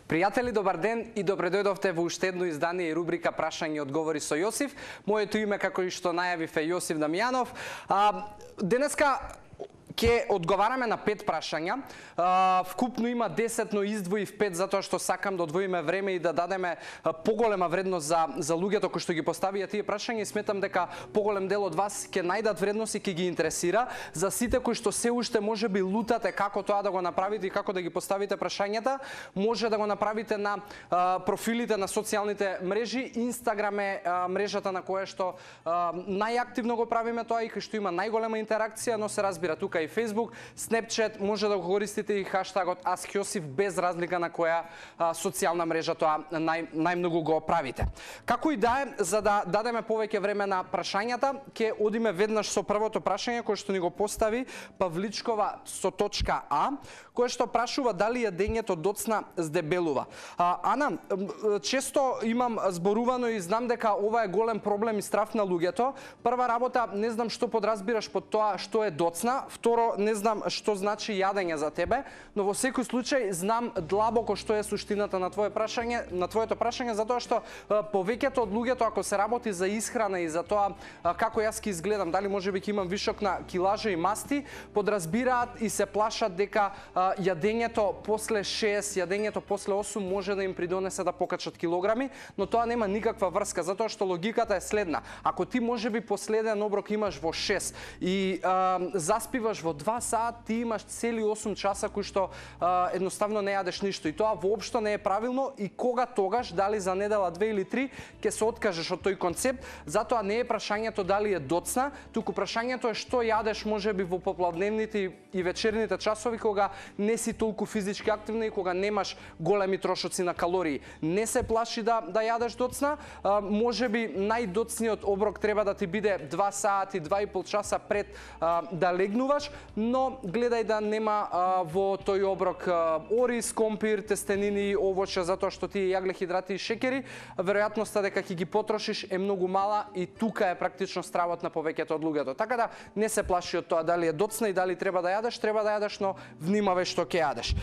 Пријатели, добар ден и добре дојдовте во уште едно издание и рубрика Прашање и одговори со Јосиф. Моето име, како и што најавив, е Јосиф Дамјанов. Денеска ќе одговараме на 5 прашања. Вкупно има 10, но издвоив 5 затоа што сакам да одвоиме време и да дадеме поголема вредност за луѓето кои што ги поставија тие прашања, и сметам дека поголем дел од вас ќе најдат вредност и ќе ги интересира. За сите кои што се уште можеби лутате како тоа да го направите и како да ги поставите прашањата, може да го направите на профилите на социјалните мрежи. Инстаграм е мрежата на која што најактивно го правиме тоа и кај што има најголема интеракција, но се разбира тука и Facebook, Snapchat, може да го користите и хаштагот AskJosif без разлика на која социјална мрежа тоа најмногу го правите. Како и да е, за да дадеме повеќе време на прашањата, ќе одиме веднаш со првото прашање кое што ни го постави Павличкова со точка А, кое што прашува дали јадењето доцна здебелува. Ана, често имам зборувано и знам дека ова е голем проблем и страф на луѓето. Прва работа, не знам што подразбираш под тоа што е доцна. Второ, не знам што значи јадење за тебе, но во секој случај знам длабоко што е суштината на твоето прашање, затоа што повеќето од луѓето, ако се работи за исхрана и за тоа како јас ќе изгледам, дали можеби ќе имам вишок на килажа и масти, подразбираат и се плашат дека јадењето после 6, јадењето после 8 може да им придонесе да покачат килограми, но тоа нема никаква врска, затоа што логиката е следна. Ако ти можеби последен оброк имаш во 6 и заспиваш во 2 сат, ти имаш цели 8 часа кои што едноставно не јадеш ништо, и тоа воопшто не е правилно. И кога тогаш, дали за недела 2 или 3, ќе се откажеш од тој концепт. Затоа не е прашањето дали е доцна, туку прашањето е што јадеш можеби во поплавдневните и вечерните часови кога не си толку физички активна и кога немаш големи трошоци на калории. Не се плаши да јадеш доцна, можеби најдоцниот оброк треба да ти биде 2 сати, 2,5 часа пред да легнуваш, но гледај да нема во тој оброк ориз, компир, тестенини, овоќе, затоа што тие јаглехидрати и шекери, веројатноста дека ќе ги потрошиш е многу мала, и тука е практично стравот на повеќето од луѓето. Така да не се плаши од тоа дали е доцна и дали треба да јадеш, но внимавај што ќе јадеш.